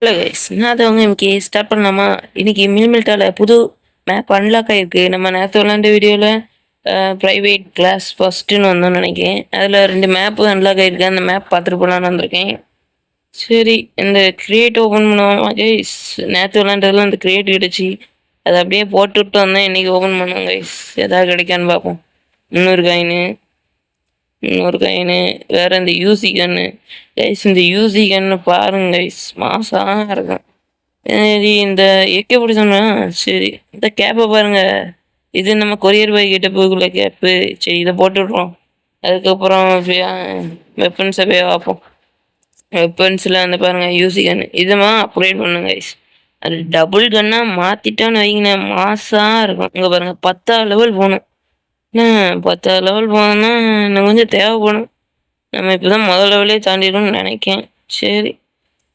Hello guys, நான் அது இன்னைக்கு ஸ்டார்ட் பண்ணலாமா? இன்னைக்கு மில்மில்டால புது மேப் அன்லாக் ஆயிருக்கு. நம்ம நேற்று விளாண்ட வீடியோவில் ப்ரைவேட் கிளாஸ் ஃபர்ஸ்ட்டுன்னு வந்தோம்னு நினைக்கிறேன். அதில் 2 மேப்பு அன்லாக் ஆயிருக்கு. அந்த மேப் பார்த்துட்டு போகலான்னு வந்திருக்கேன். சரி, இந்த கிரியேட் ஓப்பன் பண்ணுவோம் கைஸ். நேற்று விளாண்டதில் இந்த கிரியேட் கிடச்சி அதை அப்படியே போட்டுவிட்டு வந்தேன். இன்றைக்கி ஓப்பன் பண்ணுவோம் கைஸ். எதாவது கிடைக்கான்னு பார்ப்போம். 300 காயின்னு, இன்னொரு காயின்னு, வேறு இந்த யூசி கன்னு கைஸ். இந்த யூசி கன்னு பாருங்க கைஸ், மாசாக இருக்கும். சரி, இந்த எக்கே பிடிச்சோம்னா சரி, இந்த கேப்பை பாருங்க. இது நம்ம கொரியர் பாய் கிட்ட போய்க்குள்ள கேப்பு. சரி, இதை போட்டு விட்றோம். அதுக்கப்புறம் வெப்பன்ஸை போய் பார்ப்போம். வெப்பன்ஸில் அந்த பாருங்க யூசி கன்னு இதுமா அப்கிரேட் பண்ணுங்க கைஸ். அது டபுள் கன்னாக மாற்றிட்டோன்னு வைங்கண்ணே, மாசாக இருக்கும். இங்கே பாருங்க, 10ஆம் லெவல் போகணும். 10ஆம் லெவல் போனோம்னா இன்னும் கொஞ்சம் தேவைப்படும். நம்ம இப்போ தான் முதல் லெவலே தாண்டிடணும்னு நினைக்கேன். சரி,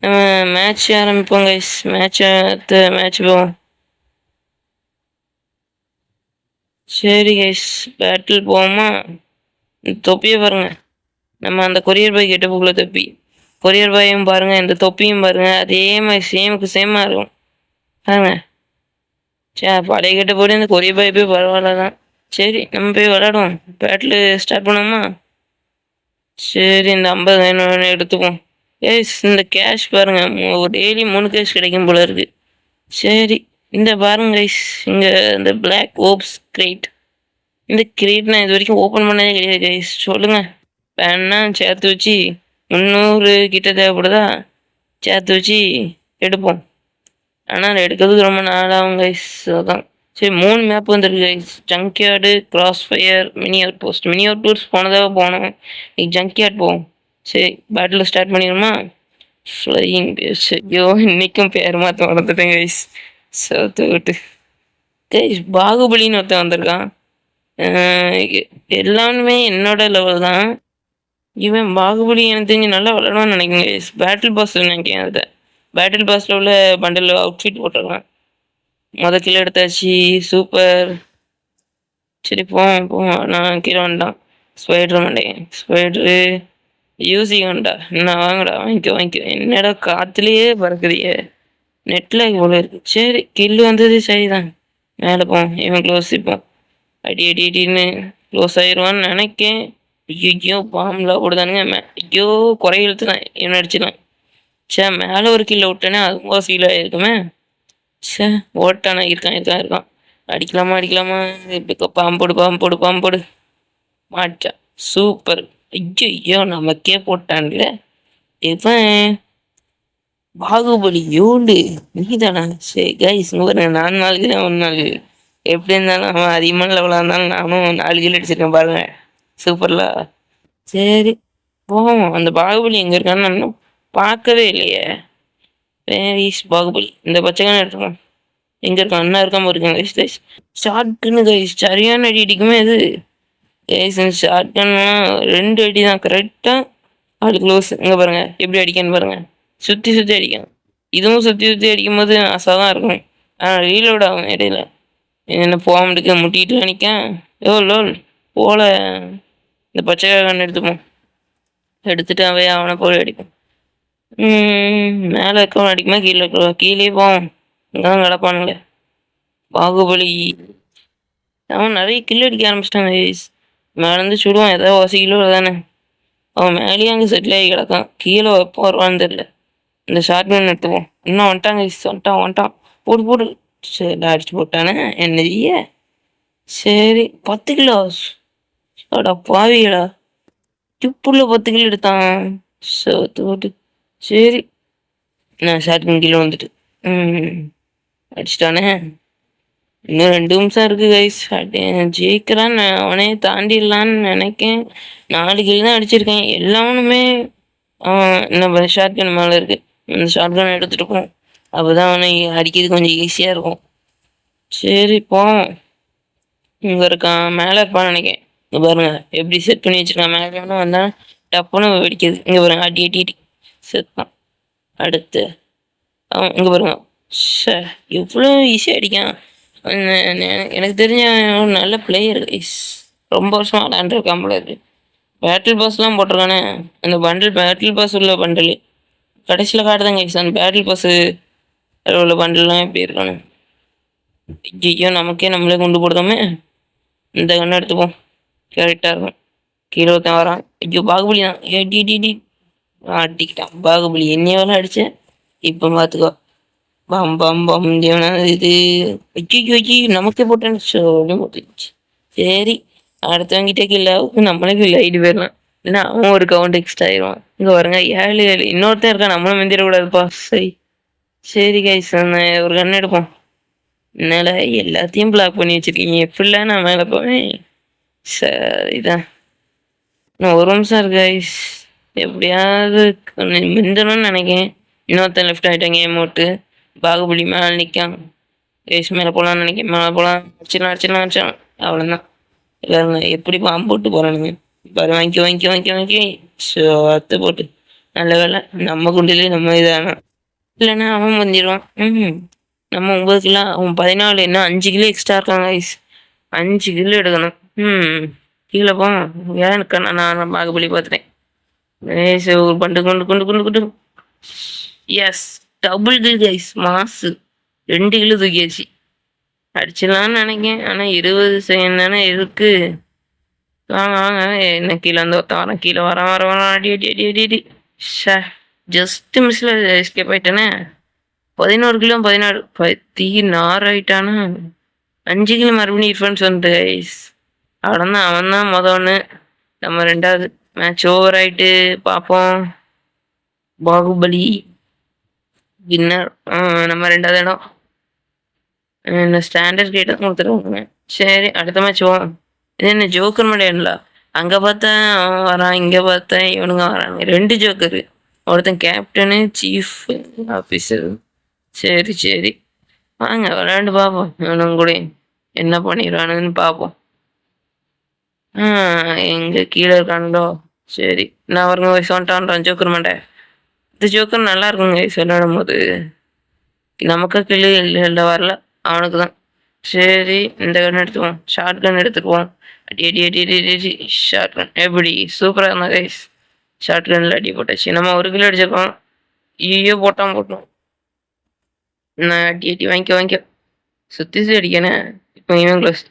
நம்ம மேட்ச் ஆரம்பிப்போம் கைஸ். மேட்ச் போவோம். சரி கைஸ், பேட்டில் போவோமா? தொப்பியை பாருங்க, நம்ம அந்த கொரியர் பாய் கிட்ட போகல தொப்பி. கொரியர் பாயும் பாருங்க, இந்த தொப்பியும் பாருங்க, அதே மாதிரி சேமுக்கு சேமாக இருக்கும் பாருங்க. பழைய கிட்ட போட்டு இந்த கொரியர் பாய் போய் பரவாயில்ல தான். சரி, நம்ம போய் விளாடுவோம். பேட்டில் ஸ்டார்ட் பண்ணுவோமா? சரி, இந்த 50 எடுத்துப்போம். கேஸ், இந்த கேஷ் பாருங்க, டெய்லி 3 கேஷ் கிடைக்கும் போல இருக்கு. சரி, இந்த பாருங்க கைஸ், இங்கே இந்த பிளாக் ஓப்ஸ் கிரேட். இந்த கிரேட் நான் இது வரைக்கும் ஓப்பன் பண்ணதே கிடையாது கைஸ். சொல்லுங்கள், வேணா சேர்த்து வச்சு 300 கிட்ட தேவைப்படுதா? சேர்த்து வச்சு எடுப்போம். ஆனால் எடுக்கிறதுக்கு ரொம்ப நாளாகும் கைஸ். அதான் சரி, 3 மேப் வந்துருக்கு guys. Junkyard, cross fire, mini outpost. Mini outpost போனதாக போனோம். இன்னைக்கு ஜங்க்யார்ட் போவோம். சரி, பேட்டில் ஸ்டார்ட் பண்ணிடுமா? Flying base. ஐயோ, இன்னைக்கும் பேர் மாற்ற வளர்த்துட்டேன் கைஸ். சவுத்து விட்டு கைஸ், பாகுபலின்னு ஒருத்தன் வந்திருக்கான். எல்லாமே என்னோட லெவல் தான். இவன் பாகுபலி எனக்கு தெரிஞ்சு நல்லா விளாடுவான்னு நினைக்கிறேன் கைஸ். பேட்டில் பாஸில் நினைக்கிறேன். அதை பேட்டில் பாஸில் உள்ள பண்டில் அவுட்ஃபிட் போட்டிருக்கான். கிலோ எடுத்தாச்சு, சூப்பர். சரி, போவோம். நான் கீழே வந்துட்டான். ஸ்பைடர் மாட்டேன், ஸ்பைடரு யூசி வேண்டா. என்ன வாங்கடா, வாங்கிக்கோ. என்னடா காற்றுலேயே பறக்குதியே, நெட்டில் இவ்வளோ இருக்கு. சரி, கில்லு வந்தது சரிதான். மேலே போவோம். இவன் க்ளோஸ் இப்போம். அடின்னு க்ளோஸ் ஆயிடுவான்னு நினைக்கேன். ஐயோ, பாம்பெலாம் போடுதானுங்க. ஐயோ, குறை இழுத்து தான் இவனை அடிச்சிடலாம். மேலே ஒரு கில்ல விட்டேனே, அதுவும் ஃபீல் ஆகிருக்குமே. ஓட்டானா இருக்கான். அடிக்கலாமா? இப்போ பாம்போடு மாட்டா. சூப்பர். ஐயோ, நமக்கே போட்டான்ல இவன். பாகுபலி யூண்டு நீதானா? சரி கைஸ், பாருங்க, நான் 4 கிலோ 1 நாள். எப்படி இருந்தாலும் அவன் அதிகமான லெவலாக இருந்தாலும் நானும் 4 கிலோ அடிச்சிருக்கேன் பாருங்க. சூப்பர்ல. சரி, போவோம். அந்த பாகுபலி எங்கே இருக்கான்னு நான் பார்க்கவே இல்லையே. வேரிஸ் பாகுபலி? இந்த பச்சைக்கான எடுத்துக்கோம். எங்கே இருக்கான்? அண்ணா இருக்காம இருக்காங்க கைஸ். ஷார்ட் கன்னு கைஸ், சரியான அடி அடிக்குமே இது கைஸ். ஷார்ட் கன்னா 2 அடி தான் கரெக்டாக. ஆள் க்ளோஸ். இங்கே பாருங்க எப்படி அடிக்கான்னு பாருங்க. சுற்றி அடிக்கும். இதுவும் சுற்றி அடிக்கும் போது ஆசாக தான் இருக்கும். ரீலோட் ஆகும் இடையில. என்ன போகாம இருக்க, முட்டிட்டு நிற்கேன். லோல் போல. இந்த பச்சை கண்ணு எடுத்துப்போம். எடுத்துட்டு அவனை போய் அடிப்போம். மேலே இருக்கவன் அடிக்குமா? கீழே இருக்கிறவன் கீழே போவோம். இங்கதான் கிடப்பானுங்களே பாகுபலி. அவன் நிறைய கில் அடிக்க ஆரம்பிச்சிட்டாங்க கைஸ். மேலேருந்து சுடுவான், ஏதாவது 1 கிலோ தானே. அவன் மேலேயே அங்கே செட்டில் ஆகி கிடக்கான். கீழே எப்போ வருவான்னு தெரியல. இந்த ஷார்ட் கன் எடுத்துப்போம். இன்னும் வந்துட்டாங்க கைஸ். வந்துட்டான். போடு. சரி, அடிச்சு போட்டானே என்னதிய. சரி, 10 கிலோ. அடா பாவிகளா, டிப்புள்ள 10 கிலோ எடுத்தான். போட்டு. சரி, நான் ஷார்ட் கன் கீழே வந்துட்டு அடிச்சிட்டானே. இன்னும் 2 நிமிஷம் இருக்கு கைஸ். ஜெயிக்கிறான்னு அவனே தாண்டிடலான்னு நினைக்கேன். 4 கிலோ தான் அடிச்சிருக்கேன். எல்லாமே நம்ம ஷார்ட் கன் மேலே இருக்கு. இந்த ஷார்ட் கன் எடுத்துகிட்டு போவோம். அப்போ தான் அவனை அடிக்கிறது கொஞ்சம் ஈஸியாக இருக்கும். சரி, போவோம். இங்கே இருக்கான், மேலே இருப்பான்னு நினைக்கிறேன். இங்கே பாருங்க எப்படி செட் பண்ணி வச்சுருக்கான். மேலே வந்தால் டப்புன்னு வெடிக்குது. இங்கே பாருங்க, அடி செத்தான். அடுத்து அவன் இங்கே பாருங்க. எவ்வளோ ஈஸியாக அடிக்கான். எனக்கு தெரிஞ்ச ஒரு நல்ல பிளேயர் கைஸ். ரொம்ப வருஷம் விளாண்டுருக்கான் போல இருக்கு. பேட்டில் பாஸ்லாம் போட்டிருக்கானே. அந்த பேட்டில் பாஸ் உள்ள பண்டில் கடைசியில் காட்டுதாங்க கைஸ் அந்த பேட்டில் பாஸ் உள்ள பண்டெல்லாம் எப்படி இருக்கணும். ஐயோ நமக்கே நம்மளே கொண்டு போடுதோமே. இந்த கண்ணை எடுத்துப்போம், கரெக்டாக இருக்கும். கீழே ஒருத்தன் வரான். ஐயோ பாகுபலி தான். டி ஆட்டிக்கிட்டான் பாகுபலி. என்னையெல்லாம் அடித்தேன். இப்போ பார்த்துக்கோ. பம் பம் பம் இது. ஐயோ நமக்கே போட்டேன்னு சொல்லி போட்டுச்சு. சரி அடுத்தவங்கிட்டே கில்ல நம்மளே கில்ல ஆகிட்டு போயிடலாம். இல்லைன்னா அவன் ஒரு கவுண்ட் எக்ஸ்ட்ரா ஆயிடுவான். இங்கே வருங்க 7 இன்னொருத்தன் இருக்கான், நம்மளும் மெந்திடக்கூடாதுப்பா. சரி கைஸ் ஒரு கண்ணு எடுப்போம். என்னால் எல்லாத்தையும் பிளாக் பண்ணி வச்சுருக்கீங்க, எப்படிலாம் நான் மேலே போவேன். சரிதான் இன்னும் ஒரு நிமிஷம் இருக்கு கைஸ். எப்படியாவது மிந்தணும்னு நினைக்கிறேன். இன்னொருத்தன் லெஃப்ட் ஆகிட்டாங்க ஏமோட்டு. பாகுபலி மேலே நிற்கான். கைஸ் மேலே போகலான்னு நினைக்கிறேன். மேலே போகலாம். அடிச்சிடலாம் அவ்வளோதான். எல்லாருங்க எப்படி பாம்பு போட்டு போகிறானுங்க பாரு. வாங்கி ஸோ அத்தை போட்டு நல்ல வேலை நம்ம குண்டிலே நம்ம இதானா. இல்லைன்னா அவன் வந்துடுவான். நம்ம 9 கிலோ அவன் 14. என்ன 5 கிலோ எக்ஸ்ட்ரா இருக்காங்க கைஸ். 5 கிலோ எடுக்கணும். கீழே போவோம். ஏன் நான் பாகுபலி பார்த்துட்டேன். ஒரு பண்டு கொண்டு எஸ் டபுள் கில் கைஸ். மாசு 2 கிலோ தூக்கியாச்சு. அடிச்சிடலான்னு நினைக்கேன். ஆனால் 20 செகண்ட் தானே இருக்கு. வாங்க என்ன கீழே வந்து ஒருத்தன் வரேன். கீழே வரேன் அடி ஜஸ்ட் மிஸ்ல எஸ்கேப் ஆயிட்டானே. 11 கிலோ 16 ஆயிட்டானா. 5 கிலோ மறுபடியும் டிஃபரன்ஸ் வந்து கைஸ். அவ்வளோதான். அவன் தான் ஒன்று, நம்ம 2வது. மேட்ச் ஓவர் ஆயிட்டு பார்ப்போம். பாகுபலி வின்னர். நம்ம 2வது இடம். என்ன ஸ்டாண்டர்ட் கேட்டு தான் கொடுத்துருவாங்க. சரி அடுத்த மேட்ச் போவோம். இது என்ன ஜோக்கர் மாட்டேன்ல. அங்கே பார்த்தேன் அவன் வரான், இங்கே பார்த்தேன் இவனுங்க வராங்க. 2 ஜோக்கரு. ஒருத்தன் கேப்டனு சீஃப் ஆஃபீஸர். சரி வாங்க விளையாண்டு பார்ப்போம். இவனுங்க கூட என்ன பண்ணிடுவானுன்னு பார்ப்போம். எங்கே கீழே இருக்கானுங்களோ. சரி நான் வருங்க வயசு வந்துட்டான்றான் ஜோக்கர் மாட்டேன். இந்த ஜோக்கர் நல்லா இருக்குங்க விளையாடும் போது. நமக்கு கிளி இல்லை வரல, அவனுக்கு தான். சரி இந்த கன் எடுத்துவோம். ஷார்ட் கன் எடுத்துக்குவோம். அடி ஷார்ட் கன் எப்படி சூப்பராக இருந்தா கைஸ். ஷார்ட் கன்னில் அடி போட்டாச்சு. நம்ம 1 கிலோ அடிச்சிருக்கோம். ஐயோ போட்டோம். நான் அடி வாங்கிக்கோ. சுற்றி அடிக்கணே. இப்போ இவன் க்ளோஸ்.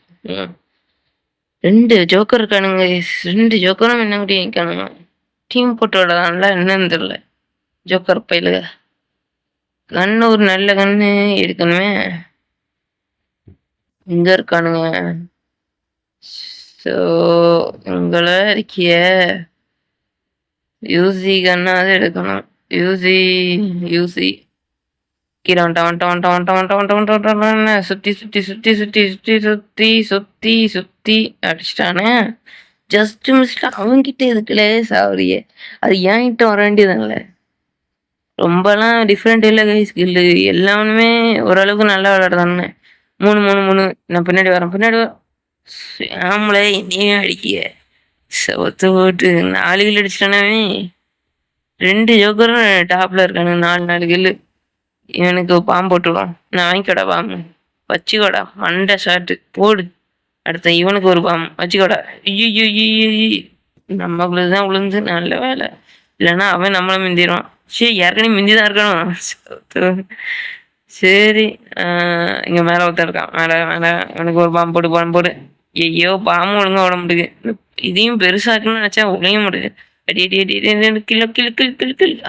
2 ஜோக்கர் இருக்கானுங்க. 2 ஜோக்கரும் என்ன கூட நிற்கானுங்க. டீம் போட்டு விடலாம்ல என்னன்னு தெரியல. ஜோக்கர் பயிலுக கண்ணு ஒரு நல்ல கண்ணு எடுக்கணுமே. இங்க இருக்கானுங்க. ஸோ உங்களை இருக்கிய யூசி கண்ணாவது எடுக்கணும். யூசி கீழே வந்துட்டான். சுத்தி அடிச்சிட்டானே. ஜஸ்ட் மிஸ்ல அவன்கிட்ட இருக்குல்ல சாவரியே. அது ஏன்கிட்ட வர வேண்டியதுல. ரொம்பலாம் டிஃப்ரெண்ட் இல்லை கைஸ். ஸ்கில்லு எல்லாமே ஓரளவுக்கு நல்லா விளையாடுதானே. 3 நான் பின்னாடி வரேன். ஆம்பளை என்னையும் அடிக்கிய சவத்து போட்டு 4 கிலோ அடிச்சிட்டானே. 2 ஜோக்கரும் டாப்ல இருக்கானு. 4 கில்லு. இவனுக்கு பாம்பு போட்டுவிடும். நான் வாங்கிக்கோடா பாம்பு. வச்சுக்கோடா மண்டை ஷாட்டு போடு. அடுத்த இவனுக்கு ஒரு பாம்பு வச்சுக்கோடா. நம்மளுக்கு தான் விழுந்து நல்ல வேலை. இல்லைன்னா அவன் நம்மளை மிந்திடுவான். ஏற்கனவே மிந்தி தான் இருக்கணும். சரி இங்கே மேலே ஒருத்தர் இருக்கான். மேலே அவனுக்கு ஒரு பாம்பு போடு. ஐயோ பாம்பு ஒழுங்கா விட முடியுது. இதையும் பெருசா இருக்குன்னு நினச்சா ஒழுங்க முடியுது. அடி கிலோ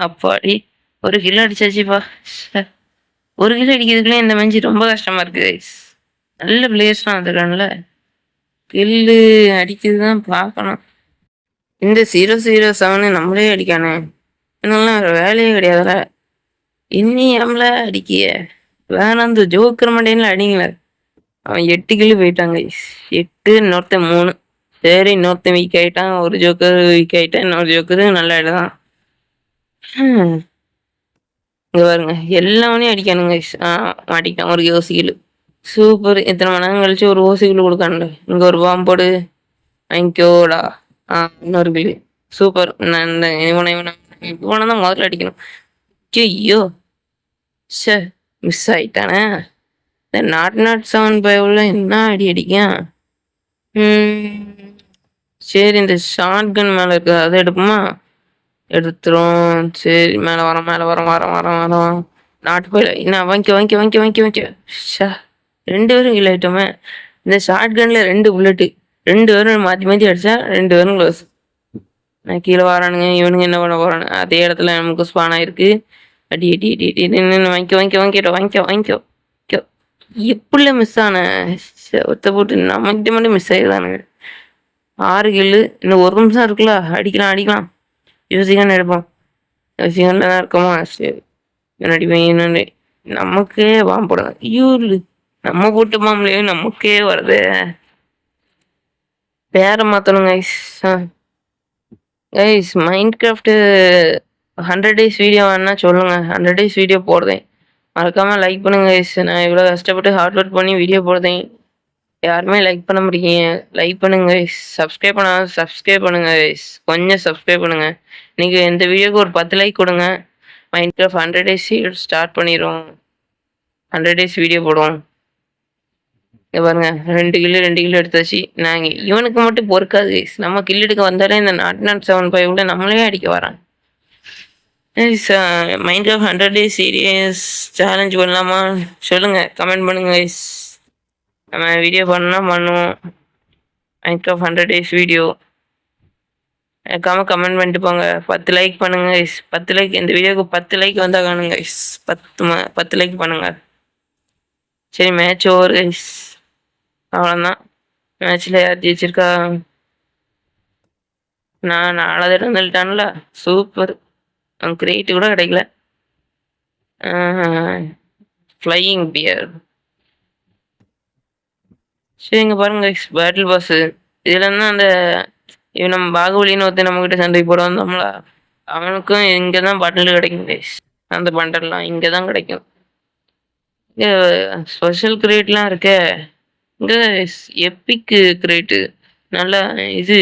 அப்பாடி 1 கிலோ அடிச்சாச்சுப்பா. 1 கிலோ அடிக்கிறதுக்குள்ளே இந்த மஞ்சி ரொம்ப கஷ்டமா இருக்கு கைஸ். நல்ல பிளேயர்ஸ்லாம் வந்துருக்கான்ல. கில்லு அடிக்கிறது தான் பார்க்கணும். இந்த 007 நம்மளே அடிக்கானே. என்னெல்லாம் வேலையே கிடையாதுல. இன்னியம்ல அடிக்கிய வேணாம். இந்த ஜோக்கர் மண்டையில அடிங்கள. அவன் 8 கிலோ போயிட்டாங்க. 8 இன்னொருத்தன் 3. சரி இன்னொருத்தன் வீக் ஆகிட்டான். ஒரு ஜோக்கர் வீக் ஆகிட்டான். இன்னொரு ஜோக்கரு நல்லா ஆகிடுதான். இங்கே பாருங்க எல்லாமே அடிக்கானுங்க. மாட்டிக்கிட்டான் ஒரு ஓசிக்கிலு. சூப்பர். இத்தனை மணி நேரம் கழிச்சு ஒரு ஓசிக்கிலு கொடுக்கானுல. இங்கே ஒரு பாம்பு போடு வாங்கிக்கோடா. இன்னொரு கிலு. சூப்பர். நான் இந்த இவனை தான் முதல்ல அடிக்கணும். ஐயோ சார் மிஸ் ஆயிட்டானே. இந்த 007 பயவுல என்ன அடி அடிக்கான். சரி இந்த ஷார்ட் கன் மேலே இருக்கு அதை எடுப்போமா. எடுத்துரும். சரி, மேலே வரோம், மேலே வரோம், வரோம், வரோம், வரோம். நாட்டு போயில என்ன வாங்கிக்க. ஷா, 2 பேரும் கீழே ஆயிட்டோமே. இந்த ஷார்ட் கன்ல 2 புல்லட்டு, 2 பேரும் மாற்றி மாற்றி அடிச்சா 2 பேரும் க்ளோஸ். நான் கீழே வரானுங்க, இவனுங்க என்ன பண்ண போறானு. அதே இடத்துல நமக்கு ஸ்பான் ஆயிருக்கு. அடி அடி அடி அடி வாங்கிக்கோ. எப்படில மிஸ் ஆன ஒத்த போட்டு நம்மகிட்ட மட்டும் மிஸ் ஆகிடுதானுங்க. 6 கில்லு, இன்னும் 1 நிமிஷம் இருக்குல்ல, அடிக்கலாம். யோசிக்கான்னு எடுப்போம். யோசிக்கான்ல தான் இருக்கோமா? சரி, என்னடி நமக்கே பாம்பு போடுங்க. ஐயோலு, நம்ம போட்டு பாம்புலையே நமக்கே வருது. பேரை மாற்றணும் guys. Minecraft 100 days video வேணா சொல்லுங்க. 100 days வீடியோ போடுறேன். மறக்காமல் லைக் பண்ணுங்க கைஸ். நான் இவ்வளோ கஷ்டப்பட்டு ஹார்ட் ஒர்க் பண்ணி வீடியோ போடுறேன். யாருமே லைக் பண்ண முடியுங்க. லைக் பண்ணுங்க கைஸ். சப்ஸ்கிரைப் பண்ணுங்க கைஸ். கொஞ்சம் சப்ஸ்கிரைப் பண்ணுங்க. இன்னைக்கு இந்த வீடியோக்கு ஒரு 10 லைக் கொடுங்க. மைண்ட் கிராஃப்ட் 100 days ஸ்டார்ட் பண்ணிடுவோம். 100 days வீடியோ போடுவோம். இங்கே பாருங்க, 2 கிலோ எடுத்தாச்சு. நாங்கள் இவனுக்கு மட்டும் பொறுக்காது கைஸ். நம்ம கில் எடுக்க வந்தாலே இந்த 0.75 கூட நம்மளே அடிக்க வரான். Minecraft 100 days serious challenge பண்ணலாமா? சொல்லுங்க, கமெண்ட் பண்ணுங்க கைஸ். நம்ம வீடியோ பண்ணால் பண்ணுவோம். Minecraft 100 days video comment பண்ணிட்டு போங்க. 10 லைக் பண்ணுங்க கைஸ். 10 லைக், இந்த வீடியோக்கு 10 லைக் வந்தால் காணுங்க கைஸ். 10 லைக் பண்ணுங்க. சரி, மேட்ச் ஓவர் கைஸ். அவ்வளோதான். மேட்ச்சில் யார் ஜெயிச்சிருக்கா? நான் 4 இருந்துட்டான்ல. சூப்பர். கிரேட்டு கூட கிடைக்கல. ஃப்ளையிங் பியர். சரி, இங்கே பாருங்க கைஸ், பேட்டில் பாஸ். இதில் தான் அந்த நம்ம பாகுபலின்னு ஒருத்தர் நம்மக்கிட்ட சண்டை போட வந்தோம்ல, அவனுக்கும் இங்கே தான் பண்டல் கிடைக்கும் கைஸ். அந்த பண்டல்லாம் இங்கே தான் கிடைக்கும். இங்கே ஸ்பெஷல் கிரேட்லாம் இருக்கே. இங்கே எப்பிக் கிரேட்டு நல்லா இது.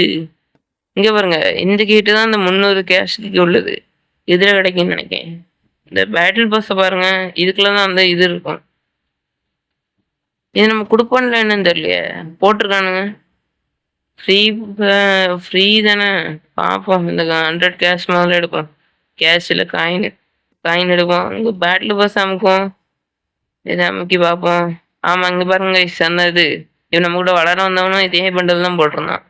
இங்கே பாருங்க, இந்த கேட்டு தான் இந்த 300 கேஷ்க்கு உள்ளது. இதில் கிடைக்கும்னு நினைக்கிறேன். இந்த பேட்டில் பாஸை பாருங்க, இதுக்குள்ள தான் அந்த இது இருக்கும். இது நம்ம கொடுப்போம்ல, என்னன்னு தெரியலையே, போட்டிருக்கானுங்க. ஃப்ரீ தானே. பார்ப்போம். இந்த 100 கேஷ் முதல்ல எடுப்போம். கேஷ் இல்லை, காயின் எடுப்போம். இங்கே பேட்டில் பாஸ் அமுக்கும். இதை அமுக்கி பார்ப்போம். ஆமாம், இங்கே பாருங்க அந்த இது. இவன் நம்ம கூட வளர வந்தவனும் இதே பண்டல் தான் போட்டிருந்தான்.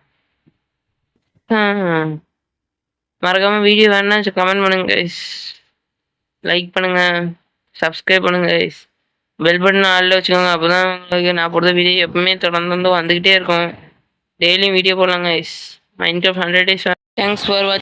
மறக்காம வீடியோ வேணா கமெண்ட் பண்ணுங்க கைஸ். லைக் பண்ணுங்க, சப்ஸ்கிரைப் பண்ணுங்க கைஸ். பெல் பட்டன் ஆளில் வச்சுக்கோங்க. அப்போ தான் உங்களுக்கு நான் போடுற வீடியோ எப்பவுமே தொடர்ந்து வந்துக்கிட்டே இருக்கும். டெய்லியும் வீடியோ போடலாங்க guys. Minecraft 100 days. Thanks for வாட்சிங்.